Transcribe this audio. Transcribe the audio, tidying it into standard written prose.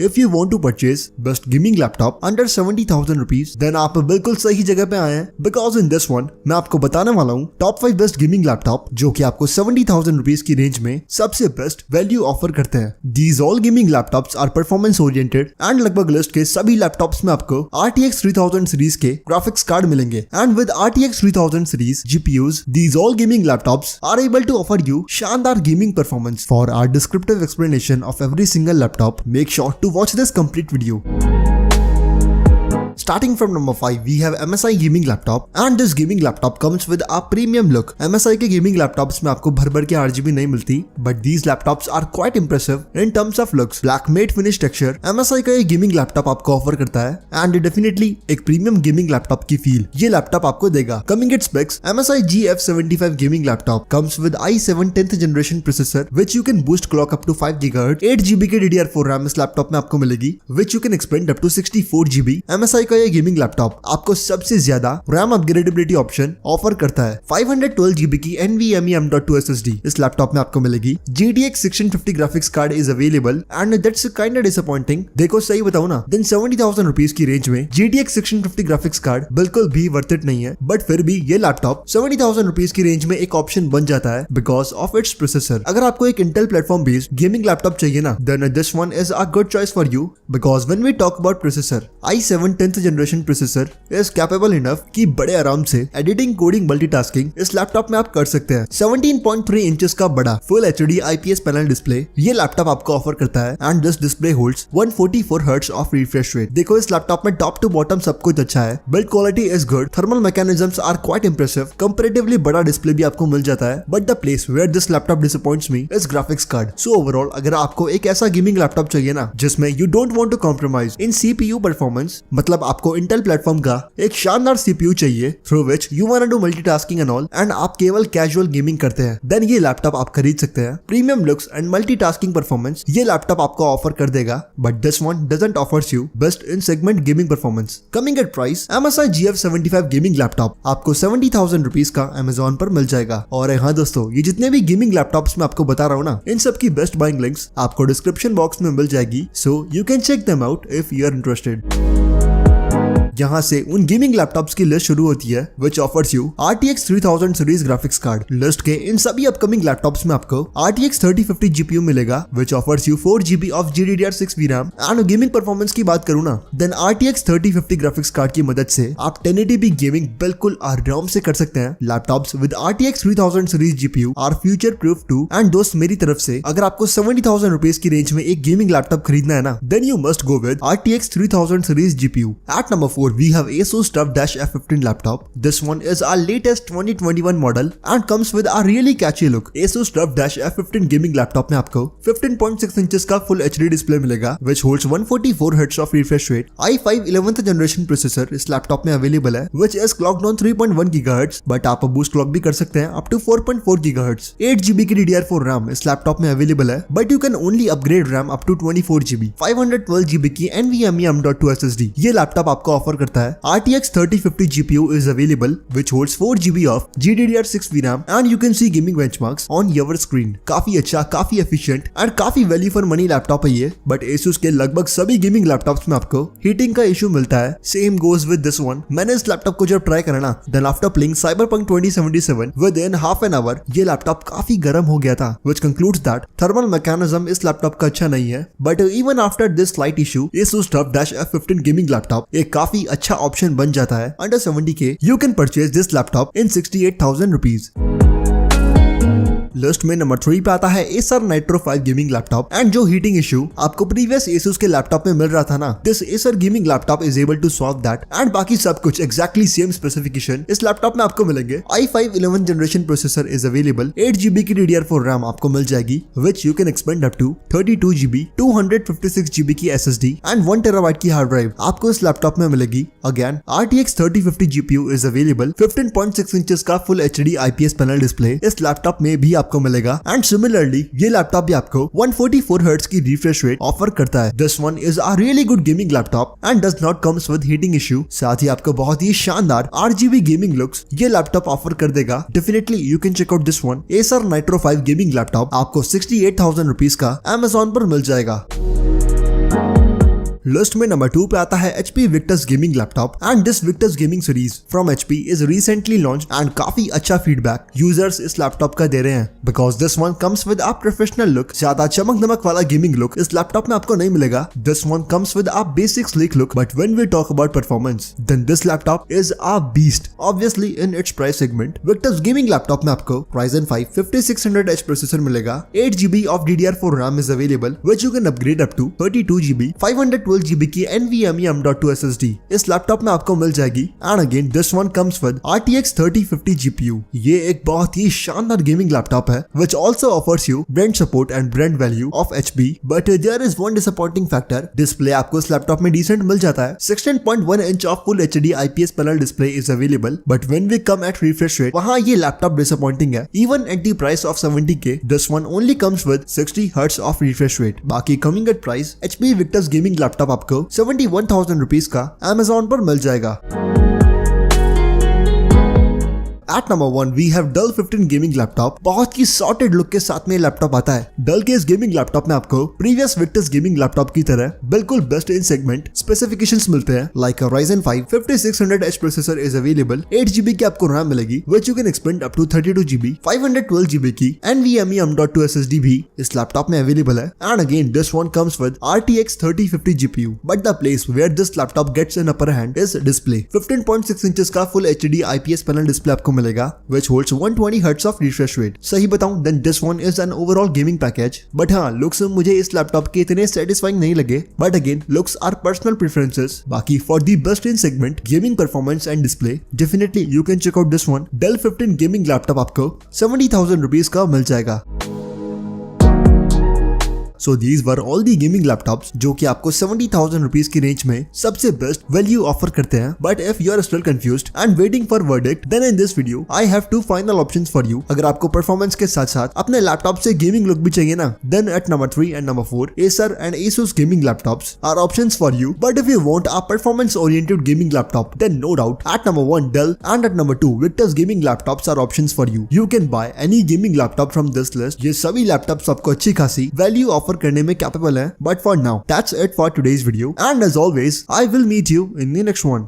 If you want to purchase best gaming laptop under 70,000 rupees then आप बिल्कुल सही जगह पे आए हैं, बिकॉज इन दिस वन मैं आपको बताने वाला हूँ टॉप 5 बेस्ट गेमिंग लैपटॉप जो कि आपको 70,000 रुपीज की रेंज में सबसे बेस्ट वैल्यू ऑफर करते हैं। These all gaming laptops are performance oriented and लगभग लिस्ट के सभी लैपटॉप्स में आपको RTX 3000 सीरीज के ग्राफिक्स कार्ड मिलेंगे and with RTX 3000 series GPUs these all gaming laptops are able to offer you शानदार gaming performance. For our descriptive explanation of every single laptop, make sure to watch this complete video. Starting from number 5, we have MSI gaming laptop and this gaming laptop comes with a premium look. MSI के gaming laptops में आपको भर के RGB नहीं मिलती, but these laptops are quite impressive in terms of looks. Black matte finish texture MSI का ये gaming laptop आपको ऑफर करता है and definitely एक premium gaming laptop की feel ये laptop आपको देगा. Coming at specs, MSI GF75 gaming laptop comes with i7 10th generation processor which you can boost clock up to 5 GHz. 8GB के DDR4 RAM इस laptop में आपको मिलेगी which you can expand up to 64GB. MSI का ये gaming laptop आपको सबसे ज्यादा रैम अपग्रेडेबिलिटी ऑप्शन ऑफर करता है। 512GB की NVMe M.2 SSD इस लैपटॉप में आपको मिलेगी। GTX 1650 graphics card is available and that's kind of disappointing. देखो सही बताऊं ना, देन 70,000 रुपीज की रेंज में GTX 1650 ग्राफिक्स कार्ड बिल्कुल भी वर्थ इट नहीं है, बट फिर भी ये लैपटॉप 70,000 रुपीज की रेंज में एक ऑप्शन बन जाता है बिकॉज ऑफ इट्स प्रोसेसर। अगर आपको एक Intel platform based gaming laptop चाहिए ना, then this one is a good choice for you because when we talk about processor, i7 10th generation processor is capable enough कि बड़े आराम से editing, coding, multitasking इस लैपटॉप में आप कर सकते हैं। 17.3 इंचेस का बड़ा full HD IPS panel display ये लैपटॉप आपको ऑफर करता है and this display holds 144 hertz of refresh rate. देखो इस लैपटॉप में टॉप टू बॉटम सब कुछ अच्छा है, build quality is good, thermal mechanisms are quite impressive, comparatively बड़ा डिस्प्ले भी आपको मिल जाता है, but the place where this laptop disappoints me is graphics card. So overall अगर आपको एक ऐसा गेमिंग लैपटॉप चाहिए ना जिसमें you don't want to compromise in CPU performance, मतलब आपको इंटेल प्लेटफॉर्म का एक शानदार CPU चाहिए through which you want to do multitasking and all and आप केवल कैजुअल गेमिंग करते हैं, देन ये लैपटॉप आप खरीद सकते हैं। Premium looks and multitasking performance ये लैपटॉप आपको ऑफर कर देगा, but this one doesn't offers you best in segment gaming performance. Coming at price, MSI GF75 gaming laptop आपको 70,000 रुपीज का Amazon पर मिल जाएगा। और हाँ दोस्तों, ये जितने भी गेमिंग लैपटॉप्स में आपको बता रहा हूँ ना, इन सब की बेस्ट बाइंग लिंक्स आपको डिस्क्रिप्शन बॉक्स में मिल जाएगी, so you can check them out if you are interested. यहाँ से उन गेमिंग लैपटॉप्स की लिस्ट शुरू होती है which offers you RTX 3000 series graphics card. List के इन सभी अपकमिंग लैपटॉप्स में आपको RTX 3050 GPU मिलेगा which offers you 4GB of GDDR6 VRAM and gaming performance की बात करूँ ना, देन RTX 3050 ग्राफिक्स कार्ड की मदद से आप 1080p गेमिंग बिल्कुल आराम से कर सकते हैं। Laptops with RTX 3000 series GPU are future proof too. And दोस्त मेरी तरफ से अगर आपको 70,000 रुपीज की रेंज में एक गेमिंग लैपटॉप खरीदना है ना, then you must go with RTX 3000 series GPU। At number 4 we have ASUS TUF-F15 laptop. This one is our latest 2021 model and comes with a really catchy look. ASUS TUF-F15 gaming laptop में आपको 15.6 inches का full HD display मिलेगा which holds 144 Hz of refresh rate. i5 11th generation processor इस laptop में available है which is clocked on 3.1 GHz, but आप boost clock भी कर सकते हैं up to 4.4 GHz. 8GB की DDR4 RAM इस लैपटॉप में अवेलेबल है, but you can only upgrade RAM up to 24GB. 512GB की NVMe M.2 SSD ये लैपटॉप आपको ऑफर करता है। RTX 3050 GPU is available which holds 4GB of GDDR6 VRAM and you can see gaming benchmarks on your screen. काफी अच्छा, काफी efficient and काफी value for money laptop है ये, बट Asus के लगभग सभी गेमिंग लैपटॉप्स में आपको हीटिंग का इशू मिलता है। Same goes with this one. मैंने इस लैपटॉप को जब ट्राई करा ना, then after playing Cyberpunk 2077 within half an hour ये लैपटॉप काफी गर्म हो गया था, which concludes that thermal mechanism इस लैपटॉप का अच्छा नहीं है, but even after this slight issue Asus TUF-F15 gaming laptop एक काफी अच्छा ऑप्शन बन जाता है। Under 70K you can purchase this laptop in 68,000 rupees. List में नंबर 3 पे आता है Acer Nitro 5 gaming laptop and जो हीटिंग इशू आपको प्रीवियस Asus के लैपटॉप में मिल रहा था ना, this Acer gaming laptop is able to solve that and बाकी सब कुछ एक्जैक्टली सेम स्पेसिफिकेशन इस लैपटॉप में आपको मिलेंगे। i5 11th generation processor is available. 8GB की DDR4 RAM आपको मिल जाएगी which you can expand up to 32GB, 256GB की SSD एंड 1TB की हार्ड ड्राइव आपको इस लैपटॉप में मिलेगी। Again RTX 3050 GPU is available. 15.6 inches का full HD IPS panel display इस लैपटॉप में भी आपको मिलेगा एंड सिमिलरली ये लैपटॉप भी आपको 144 हर्ट्ज की रिफ्रेश रेट ऑफर करता है। This one is a really good gaming laptop and does not comes with heating issue. साथ ही आपको बहुत ही शानदार RGB गेमिंग लुक्स ये लैपटॉप ऑफर कर देगा। Definitely you can check out this one. Acer Nitro 5 gaming laptop आपको 68,000 रुपीज का Amazon पर मिल जाएगा। लिस्ट में नंबर 2 पे आता है HP Victus gaming laptop and this Victus gaming series from HP is recently launch and काफी अच्छा फीडबैक यूजर्स इस लैपटॉप का दे रहे हैं because this one comes with a professional look. ज्यादा चमक दमक वाला गेमिंग लुक इस लैपटॉप में आपको नहीं मिलेगा। This one comes with a basic sleek look but when we talk about performance then this laptop is a beast obviously in its price segment. Victus gaming laptop में आपको Ryzen 5 5600H processor मिलेगा। 8GB of DDR4 RAM is available which you can upgrade up to 32GB 512GB की NVMe M.2 SSD इस laptop में आपको मिल जाएगी। And again this one comes with RTX 3050 GPU। ये एक बहुत ही शानदार गेमिंग लैपटॉप है which also offers you brand support and brand value of HP but there is one disappointing factor। Display आपको इस लैपटॉप में डिसेंट मिल जाता है। 16.1 इंच of full HD IPS panel display is available but when we come at refresh rate वहां ये laptop disappointing है। Even at the price of 70K this one only comes with 60 hertz of refresh rate. बाकी coming at price HP Victus gaming laptop आपको 71,000 rupees का Amazon पर मिल जाएगा। At number 1 we have Dell 15 gaming laptop. बहुत ही sorted look के साथ में laptop आता है। Dell के इस गेमिंग लैपटॉप में आपको प्रीवियस Victus गेमिंग लैपटॉप की तरह बिल्कुल बेस्ट इन सेगमेंट स्पेसिफिकेशंस मिलते हैं like Ryzen 5 5600H processor is available. 8GB की आपको RAM मिलेगी which you can expand up to 32GB 512GB की NVMe M.2 SSD भी इस लैपटॉप में अवेलेबल है। And again this one comes with RTX 3050 GPU but the place where this laptop gets an upper hand is display. 15.6 inches का full HD IPS panel display आपको मिलेगा which holds 120 Hz of refresh rate। सही बताऊं then this one is an overall gaming package but हाँ looks मुझे इस laptop के इतने satisfying नहीं लगे but again looks are personal preferences। बाकी for the best in segment gaming performance and display definitely you can check out this one। Dell 15 gaming laptop आपको 70,000 rupees का मिल जाएगा। So these were all the gaming laptops जो कि आपको 70,000 rupees की range में सबसे बेस्ट वैल्यू ऑफर करते हैं। But if you are still confused and waiting for verdict, then in this video I have two final options for you। अगर आपको परफॉर्मेंस के साथ साथ अपने लैपटॉप से गेमिंग लुक भी चाहिए ना, then at number 3 and number 4 Acer and Asus gaming laptops are options for you। But if you want a performance oriented gaming laptop, then no doubt at number 1 Dell and at number 2 Victus gaming laptops are options for you। You can buy any gaming laptop from this list। ये सभी laptops आपको अच्छी खासी value offer करने में capable है। But for now that's it for today's video and as always I will meet you in the next one.